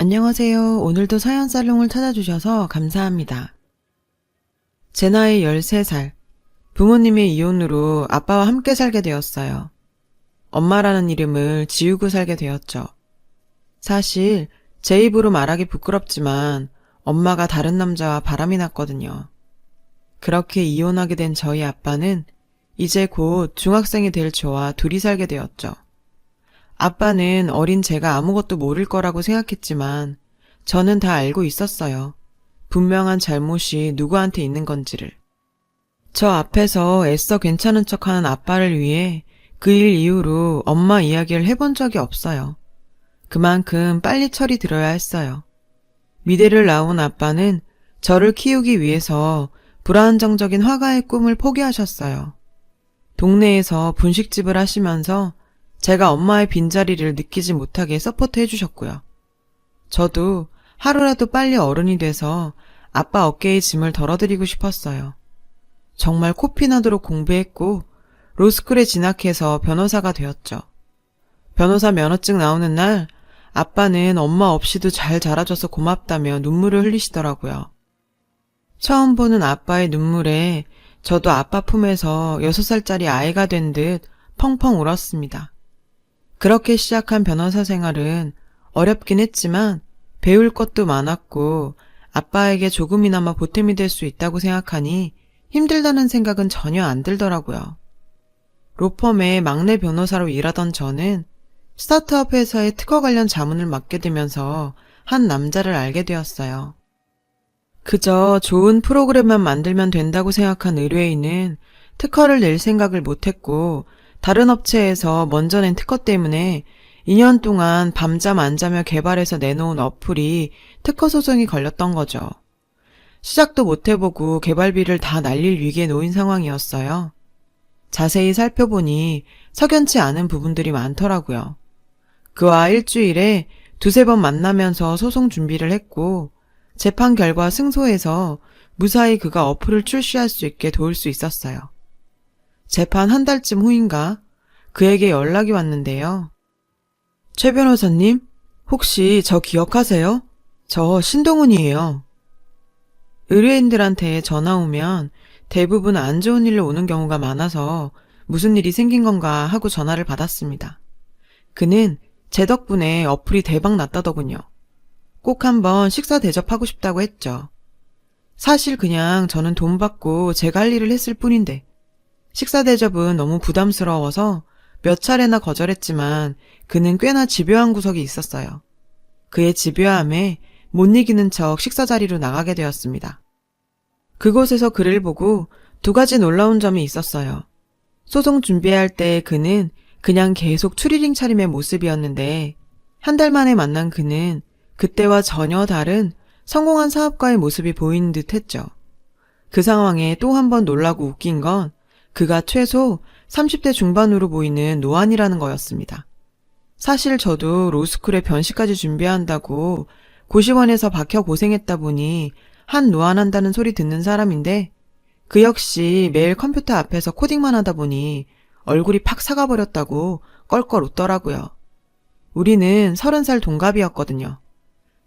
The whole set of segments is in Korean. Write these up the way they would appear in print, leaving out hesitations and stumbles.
안녕하세요. 오늘도 사연살롱을 찾아주셔서 감사합니다. 제 나이 13살. 부모님의 이혼으로 아빠와 함께 살게 되었어요. 엄마라는 이름을 지우고 살게 되었죠. 사실 제 입으로 말하기 부끄럽지만 엄마가 다른 남자와 바람이 났거든요. 그렇게 이혼하게 된 저희 아빠는 이제 곧 중학생이 될 저와 둘이 살게 되었죠. 아빠는 어린 제가 아무것도 모를 거라고 생각했지만 저는 다 알고 있었어요. 분명한 잘못이 누구한테 있는 건지를. 저 앞에서 애써 괜찮은 척하는 아빠를 위해 그 일 이후로 엄마 이야기를 해본 적이 없어요. 그만큼 빨리 철이 들어야 했어요. 미대를 나온 아빠는 저를 키우기 위해서 불안정적인 화가의 꿈을 포기하셨어요. 동네에서 분식집을 하시면서 제가 엄마의 빈자리를 느끼지 못하게 서포트 해주셨고요. 저도 하루라도 빨리 어른이 돼서 아빠 어깨의 짐을 덜어드리고 싶었어요. 정말 코피나도록 공부했고 로스쿨에 진학해서 변호사가 되었죠. 변호사 면허증 나오는 날 아빠는 엄마 없이도 잘 자라줘서 고맙다며 눈물을 흘리시더라고요. 처음 보는 아빠의 눈물에 저도 아빠 품에서 6살짜리 아이가 된 듯 펑펑 울었습니다. 그렇게 시작한 변호사 생활은 어렵긴 했지만 배울 것도 많았고 아빠에게 조금이나마 보탬이 될 수 있다고 생각하니 힘들다는 생각은 전혀 안 들더라고요. 로펌의 막내 변호사로 일하던 저는 스타트업 회사의 특허 관련 자문을 맡게 되면서 한 남자를 알게 되었어요. 그저 좋은 프로그램만 만들면 된다고 생각한 의뢰인은 특허를 낼 생각을 못했고 다른 업체에서 먼저 낸 특허 때문에 2년 동안 밤잠 안 자며 개발해서 내놓은 어플이 특허 소송이 걸렸던 거죠. 시작도 못 해보고 개발비를 다 날릴 위기에 놓인 상황이었어요. 자세히 살펴보니 석연치 않은 부분들이 많더라고요. 그와 일주일에 2-3번 만나면서 소송 준비를 했고 재판 결과 승소해서 무사히 그가 어플을 출시할 수 있게 도울 수 있었어요. 재판 한 달쯤 후인가 그에게 연락이 왔는데요. 최 변호사님, 혹시 저 기억하세요? 저 신동훈이에요. 의뢰인들한테 전화 오면 대부분 안 좋은 일로 오는 경우가 많아서 무슨 일이 생긴 건가 하고 전화를 받았습니다. 그는 제 덕분에 어플이 대박 났다더군요. 꼭 한번 식사 대접하고 싶다고 했죠. 사실 그냥 저는 돈 받고 제가 할 일을 했을 뿐인데 식사 대접은 너무 부담스러워서 몇 차례나 거절했지만 그는 꽤나 집요한 구석이 있었어요. 그의 집요함에 못 이기는 척 식사 자리로 나가게 되었습니다. 그곳에서 그를 보고 2가지 놀라운 점이 있었어요. 소송 준비할 때 그는 그냥 계속 추리링 차림의 모습이었는데 한 달 만에 만난 그는 그때와 전혀 다른 성공한 사업가의 모습이 보이는 듯 했죠. 그 상황에 또 한 번 놀라고 웃긴 건 그가 최소 30대 중반으로 보이는 노안이라는 거였습니다. 사실 저도 로스쿨에 변시까지 준비한다고 고시원에서 박혀 고생했다 보니 한 노안한다는 소리 듣는 사람인데 그 역시 매일 컴퓨터 앞에서 코딩만 하다 보니 얼굴이 팍 사가버렸다고 껄껄 웃더라고요. 우리는 30살 동갑이었거든요.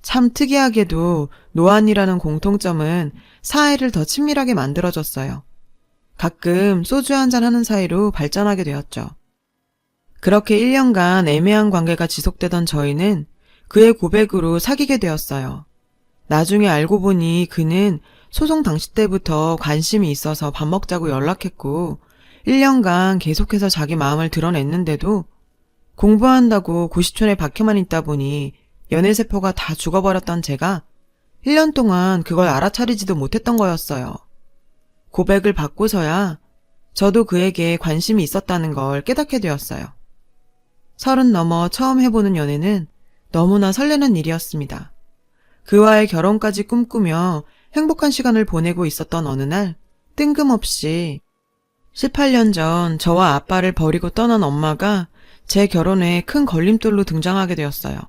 참 특이하게도 노안이라는 공통점은 사이를 더 친밀하게 만들어줬어요. 가끔 소주 한잔 하는 사이로 발전하게 되었죠. 그렇게 1년간 애매한 관계가 지속되던 저희는 그의 고백으로 사귀게 되었어요. 나중에 알고 보니 그는 소송 당시 때부터 관심이 있어서 밥 먹자고 연락했고 1년간 계속해서 자기 마음을 드러냈는데도 공부한다고 고시촌에 박혀만 있다 보니 연애세포가 다 죽어버렸던 제가 1년 동안 그걸 알아차리지도 못했던 거였어요. 고백을 받고서야 저도 그에게 관심이 있었다는 걸 깨닫게 되었어요. 30 넘어 처음 해보는 연애는 너무나 설레는 일이었습니다. 그와의 결혼까지 꿈꾸며 행복한 시간을 보내고 있었던 어느 날 뜬금없이 18년 전 저와 아빠를 버리고 떠난 엄마가 제 결혼에 큰 걸림돌로 등장하게 되었어요.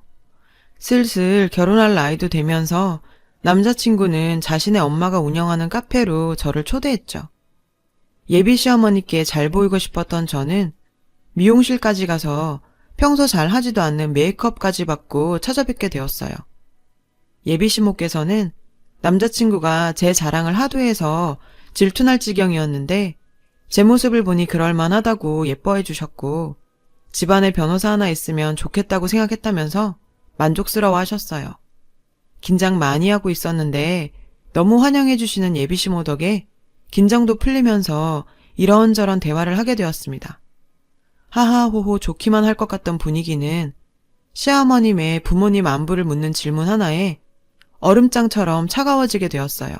슬슬 결혼할 나이도 되면서 남자친구는 자신의 엄마가 운영하는 카페로 저를 초대했죠. 예비 시어머니께 잘 보이고 싶었던 저는 미용실까지 가서 평소 잘 하지도 않는 메이크업까지 받고 찾아뵙게 되었어요. 예비시모께서는 남자친구가 제 자랑을 하도 해서 질투날 지경이었는데 제 모습을 보니 그럴만하다고 예뻐해 주셨고 집안에 변호사 하나 있으면 좋겠다고 생각했다면서 만족스러워 하셨어요. 긴장 많이 하고 있었는데 너무 환영해 주시는 예비시모 덕에 긴장도 풀리면서 이런저런 대화를 하게 되었습니다. 하하호호 좋기만 할 것 같던 분위기는 시어머님의 부모님 안부를 묻는 질문 하나에 얼음장처럼 차가워지게 되었어요.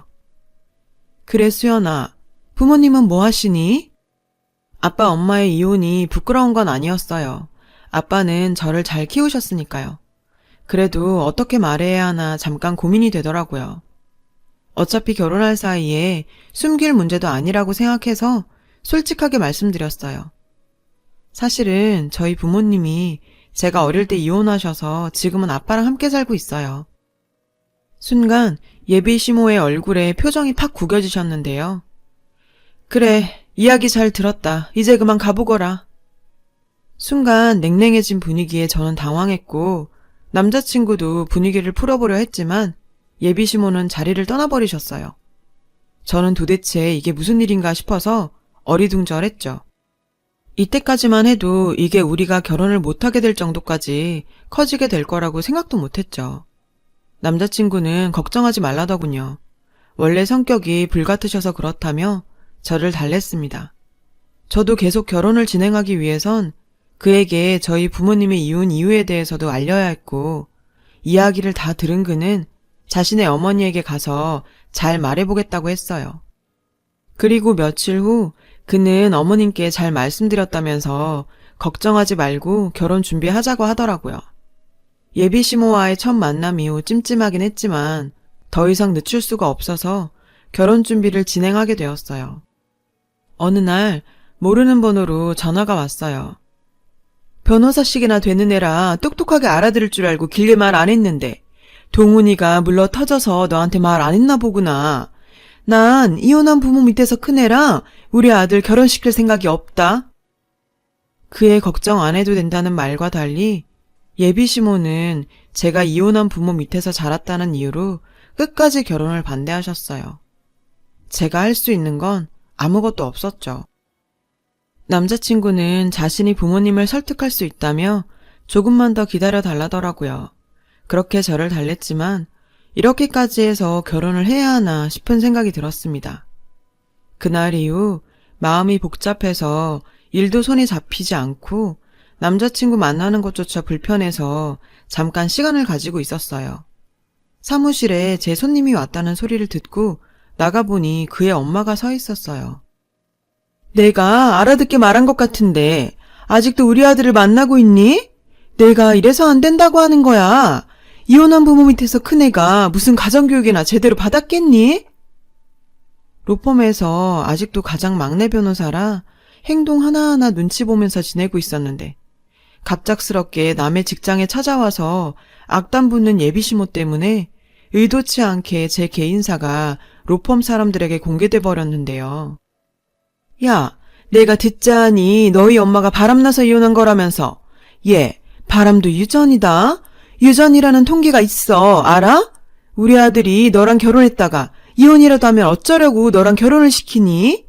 그래 수연아, 부모님은 뭐 하시니? 아빠 엄마의 이혼이 부끄러운 건 아니었어요. 아빠는 저를 잘 키우셨으니까요. 그래도 어떻게 말해야 하나 잠깐 고민이 되더라고요. 어차피 결혼할 사이에 숨길 문제도 아니라고 생각해서 솔직하게 말씀드렸어요. 사실은 저희 부모님이 제가 어릴 때 이혼하셔서 지금은 아빠랑 함께 살고 있어요. 순간 예비 시모의 얼굴에 표정이 팍 구겨지셨는데요. 그래, 이야기 잘 들었다. 이제 그만 가보거라. 순간 냉랭해진 분위기에 저는 당황했고 남자친구도 분위기를 풀어보려 했지만 예비 시모는 자리를 떠나버리셨어요. 저는 도대체 이게 무슨 일인가 싶어서 어리둥절했죠. 이때까지만 해도 이게 우리가 결혼을 못하게 될 정도까지 커지게 될 거라고 생각도 못했죠. 남자친구는 걱정하지 말라더군요. 원래 성격이 불같으셔서 그렇다며 저를 달랬습니다. 저도 계속 결혼을 진행하기 위해선 그에게 저희 부모님의 이혼 이유에 대해서도 알려야 했고 이야기를 다 들은 그는 자신의 어머니에게 가서 잘 말해보겠다고 했어요. 그리고 며칠 후 그는 어머님께 잘 말씀드렸다면서 걱정하지 말고 결혼 준비하자고 하더라고요. 예비 시모와의 첫 만남 이후 찜찜하긴 했지만 더 이상 늦출 수가 없어서 결혼 준비를 진행하게 되었어요. 어느 날 모르는 번호로 전화가 왔어요. 변호사식이나 되는 애라 똑똑하게 알아들을 줄 알고 길게 말 안 했는데 동훈이가 물러 터져서 너한테 말 안 했나 보구나. 난 이혼한 부모 밑에서 큰 애라 우리 아들 결혼시킬 생각이 없다. 그의 걱정 안 해도 된다는 말과 달리 예비 시모는 제가 이혼한 부모 밑에서 자랐다는 이유로 끝까지 결혼을 반대하셨어요. 제가 할 수 있는 건 아무것도 없었죠. 남자친구는 자신이 부모님을 설득할 수 있다며 조금만 더 기다려 달라더라고요. 그렇게 저를 달랬지만 이렇게까지 해서 결혼을 해야 하나 싶은 생각이 들었습니다. 그날 이후 마음이 복잡해서 일도 손이 잡히지 않고 남자친구 만나는 것조차 불편해서 잠깐 시간을 가지고 있었어요. 사무실에 제 손님이 왔다는 소리를 듣고 나가보니 그의 엄마가 서 있었어요. 내가 알아듣게 말한 것 같은데 아직도 우리 아들을 만나고 있니? 내가 이래서 안 된다고 하는 거야. 이혼한 부모 밑에서 큰 애가 무슨 가정교육이나 제대로 받았겠니? 로펌에서 아직도 가장 막내 변호사라 행동 하나하나 눈치 보면서 지내고 있었는데 갑작스럽게 남의 직장에 찾아와서 악담 붙는 예비시모 때문에 의도치 않게 제 개인사가 로펌 사람들에게 공개돼 버렸는데요. 야, 내가 듣자하니 너희 엄마가 바람나서 이혼한 거라면서. 얘, 바람도 유전이다. 유전이라는 통계가 있어. 알아? 우리 아들이 너랑 결혼했다가 이혼이라도 하면 어쩌려고 너랑 결혼을 시키니?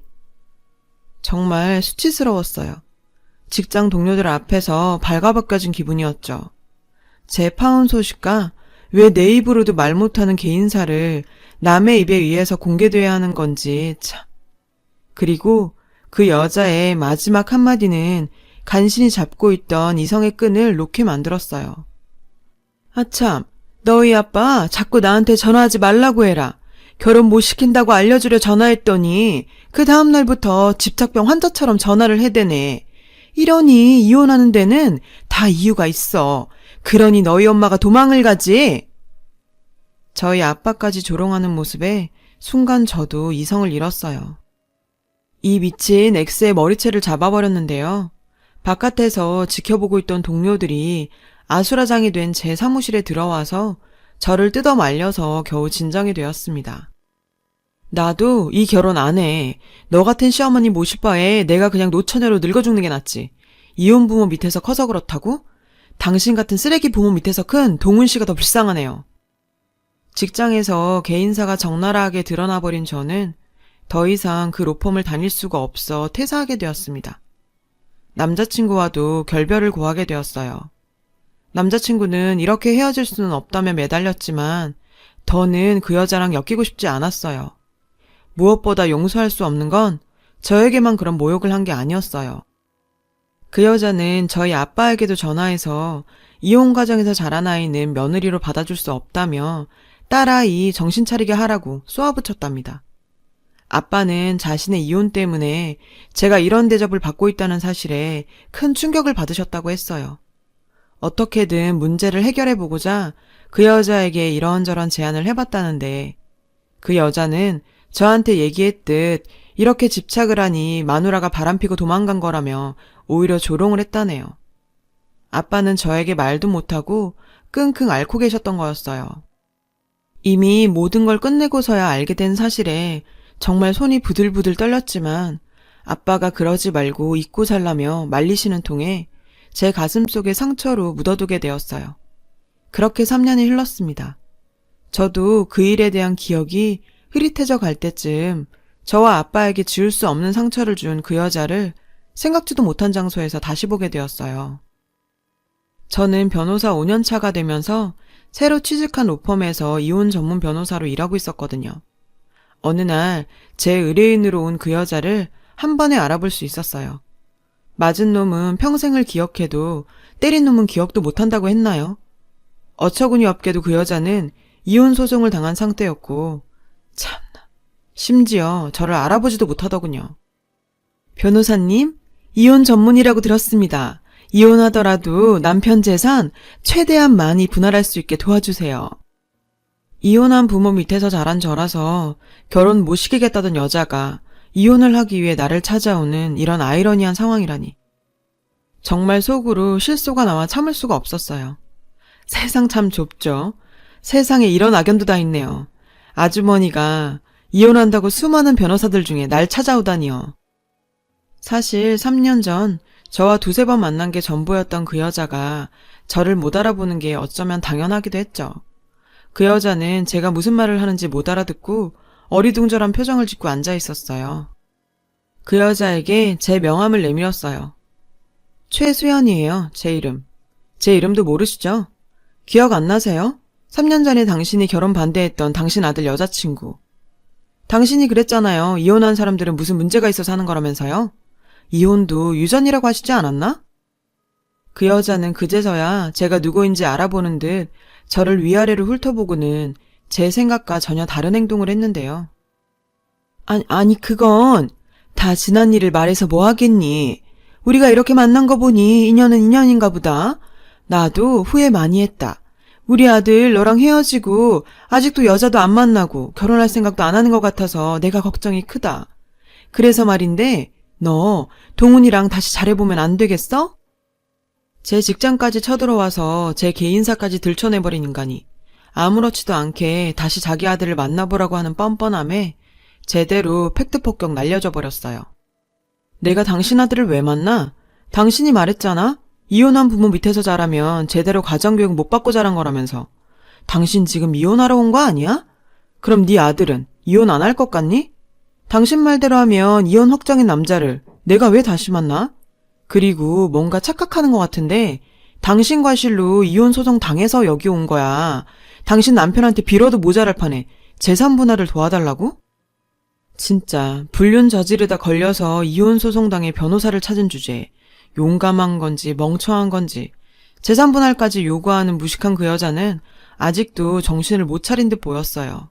정말 수치스러웠어요. 직장 동료들 앞에서 발가벗겨진 기분이었죠. 제 파혼 소식과 왜 내 입으로도 말 못하는 개인사를 남의 입에 의해서 공개돼야 하는 건지 참. 그리고 그 여자의 마지막 한마디는 간신히 잡고 있던 이성의 끈을 놓게 만들었어요. 아참, 너희 아빠 자꾸 나한테 전화하지 말라고 해라. 결혼 못 시킨다고 알려주려 전화했더니 그 다음날부터 집착병 환자처럼 전화를 해대네. 이러니 이혼하는 데는 다 이유가 있어. 그러니 너희 엄마가 도망을 가지. 저희 아빠까지 조롱하는 모습에 순간 저도 이성을 잃었어요. 이 미친 X의 머리채를 잡아버렸는데요. 바깥에서 지켜보고 있던 동료들이 아수라장이 된 제 사무실에 들어와서 저를 뜯어 말려서 겨우 진정이 되었습니다. 나도 이 결혼 안 해. 너 같은 시어머니 모실 바에 내가 그냥 노처녀로 늙어 죽는 게 낫지. 이혼 부모 밑에서 커서 그렇다고? 당신 같은 쓰레기 부모 밑에서 큰 동훈 씨가 더 불쌍하네요. 직장에서 개인사가 적나라하게 드러나버린 저는 더 이상 그 로펌을 다닐 수가 없어 퇴사하게 되었습니다. 남자친구와도 결별을 고하게 되었어요. 남자친구는 이렇게 헤어질 수는 없다며 매달렸지만 더는 그 여자랑 엮이고 싶지 않았어요. 무엇보다 용서할 수 없는 건 저에게만 그런 모욕을 한 게 아니었어요. 그 여자는 저희 아빠에게도 전화해서 이혼 과정에서 자란 아이는 며느리로 받아줄 수 없다며 딸아이 정신 차리게 하라고 쏘아붙였답니다. 아빠는 자신의 이혼 때문에 제가 이런 대접을 받고 있다는 사실에 큰 충격을 받으셨다고 했어요. 어떻게든 문제를 해결해보고자 그 여자에게 이런저런 제안을 해봤다는데 그 여자는 저한테 얘기했듯 이렇게 집착을 하니 마누라가 바람피고 도망간 거라며 오히려 조롱을 했다네요. 아빠는 저에게 말도 못하고 끙끙 앓고 계셨던 거였어요. 이미 모든 걸 끝내고서야 알게 된 사실에 정말 손이 부들부들 떨렸지만 아빠가 그러지 말고 잊고 살라며 말리시는 통에 제 가슴속에 상처로 묻어두게 되었어요. 그렇게 3년이 흘렀습니다. 저도 그 일에 대한 기억이 흐릿해져 갈 때쯤 저와 아빠에게 지울 수 없는 상처를 준 그 여자를 생각지도 못한 장소에서 다시 보게 되었어요. 저는 변호사 5년 차가 되면서 새로 취직한 로펌에서 이혼 전문 변호사로 일하고 있었거든요. 어느 날 제 의뢰인으로 온 그 여자를 한 번에 알아볼 수 있었어요. 맞은 놈은 평생을 기억해도 때린 놈은 기억도 못한다고 했나요? 어처구니 없게도 그 여자는 이혼 소송을 당한 상태였고 참나, 심지어 저를 알아보지도 못하더군요. 변호사님, 이혼 전문이라고 들었습니다. 이혼하더라도 남편 재산 최대한 많이 분할할 수 있게 도와주세요. 이혼한 부모 밑에서 자란 저라서 결혼 못 시키겠다던 여자가 이혼을 하기 위해 나를 찾아오는 이런 아이러니한 상황이라니. 정말 속으로 실소가 나와 참을 수가 없었어요. 세상 참 좁죠. 세상에 이런 악연도 다 있네요. 아주머니가 이혼한다고 수많은 변호사들 중에 날 찾아오다니요. 사실 3년 전 저와 두세 번 만난 게 전부였던 그 여자가 저를 못 알아보는 게 어쩌면 당연하기도 했죠. 그 여자는 제가 무슨 말을 하는지 못 알아듣고 어리둥절한 표정을 짓고 앉아 있었어요. 그 여자에게 제 명함을 내밀었어요. 최수연이에요, 제 이름. 제 이름도 모르시죠? 기억 안 나세요? 3년 전에 당신이 결혼 반대했던 당신 아들 여자친구. 당신이 그랬잖아요. 이혼한 사람들은 무슨 문제가 있어서 하는 거라면서요? 이혼도 유전이라고 하시지 않았나? 그 여자는 그제서야 제가 누구인지 알아보는 듯 저를 위아래로 훑어보고는 제 생각과 전혀 다른 행동을 했는데요. 아니 그건 다 지난 일을 말해서 뭐 하겠니? 우리가 이렇게 만난 거 보니 인연은 인연인가 보다. 나도 후회 많이 했다. 우리 아들 너랑 헤어지고 아직도 여자도 안 만나고 결혼할 생각도 안 하는 것 같아서 내가 걱정이 크다. 그래서 말인데 너 동훈이랑 다시 잘해보면 안 되겠어? 제 직장까지 쳐들어와서 제 개인사까지 들춰내버린 인간이 아무렇지도 않게 다시 자기 아들을 만나보라고 하는 뻔뻔함에 제대로 팩트 폭격 날려줘 버렸어요. 내가 당신 아들을 왜 만나? 당신이 말했잖아? 이혼한 부모 밑에서 자라면 제대로 가정교육 못 받고 자란 거라면서. 당신 지금 이혼하러 온 거 아니야? 그럼 네 아들은 이혼 안 할 것 같니? 당신 말대로 하면 이혼 확정인 남자를 내가 왜 다시 만나? 그리고 뭔가 착각하는 것 같은데 당신 과실로 이혼 소송 당해서 여기 온 거야. 당신 남편한테 빌어도 모자랄 판에 재산 분할을 도와달라고? 진짜 불륜 저지르다 걸려서 이혼 소송 당해 변호사를 찾은 주제에 용감한 건지 멍청한 건지 재산 분할까지 요구하는 무식한 그 여자는 아직도 정신을 못 차린 듯 보였어요.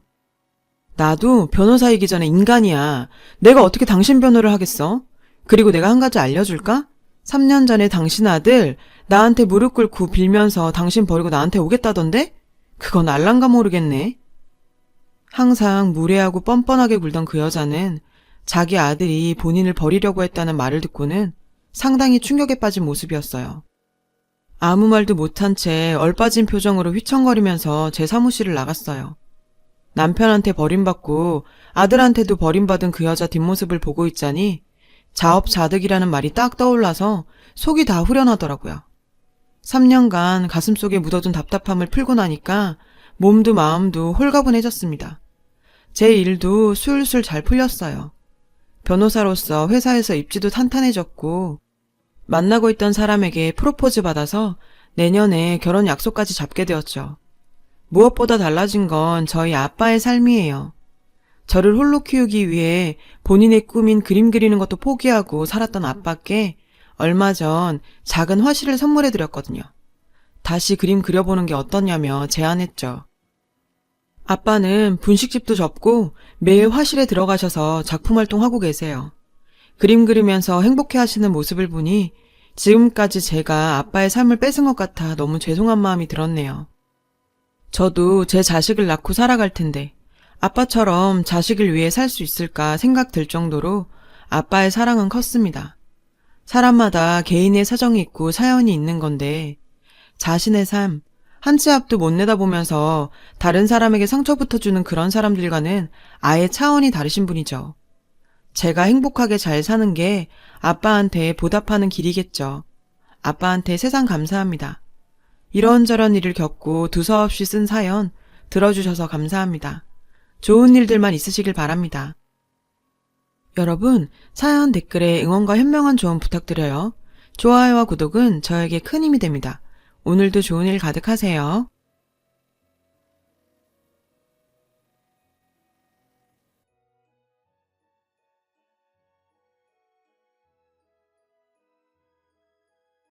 나도 변호사이기 전에 인간이야. 내가 어떻게 당신 변호를 하겠어? 그리고 내가 한 가지 알려줄까? 3년 전에 당신 아들 나한테 무릎 꿇고 빌면서 당신 버리고 나한테 오겠다던데? 그건 알란가 모르겠네. 항상 무례하고 뻔뻔하게 굴던 그 여자는 자기 아들이 본인을 버리려고 했다는 말을 듣고는 상당히 충격에 빠진 모습이었어요. 아무 말도 못한 채 얼빠진 표정으로 휘청거리면서 제 사무실을 나갔어요. 남편한테 버림받고 아들한테도 버림받은 그 여자 뒷모습을 보고 있자니 자업자득이라는 말이 딱 떠올라서 속이 다 후련하더라고요. 3년간 가슴속에 묻어둔 답답함을 풀고 나니까 몸도 마음도 홀가분해졌습니다. 제 일도 술술 잘 풀렸어요. 변호사로서 회사에서 입지도 탄탄해졌고 만나고 있던 사람에게 프로포즈 받아서 내년에 결혼 약속까지 잡게 되었죠. 무엇보다 달라진 건 저희 아빠의 삶이에요. 저를 홀로 키우기 위해 본인의 꿈인 그림 그리는 것도 포기하고 살았던 아빠께 얼마 전 작은 화실을 선물해 드렸거든요. 다시 그림 그려보는 게 어떠냐며 제안했죠. 아빠는 분식집도 접고 매일 화실에 들어가셔서 작품 활동하고 계세요. 그림 그리면서 행복해 하시는 모습을 보니 지금까지 제가 아빠의 삶을 뺏은 것 같아 너무 죄송한 마음이 들었네요. 저도 제 자식을 낳고 살아갈 텐데 아빠처럼 자식을 위해 살 수 있을까 생각될 정도로 아빠의 사랑은 컸습니다. 사람마다 개인의 사정이 있고 사연이 있는 건데 자신의 삶, 한 치 앞도 못 내다보면서 다른 사람에게 상처부터 주는 그런 사람들과는 아예 차원이 다르신 분이죠. 제가 행복하게 잘 사는 게 아빠한테 보답하는 길이겠죠. 아빠한테 세상 감사합니다. 이런저런 일을 겪고 두서없이 쓴 사연 들어주셔서 감사합니다. 좋은 일들만 있으시길 바랍니다. 여러분, 사연 댓글에 응원과 현명한 조언 부탁드려요. 좋아요와 구독은 저에게 큰 힘이 됩니다. 오늘도 좋은 일 가득하세요.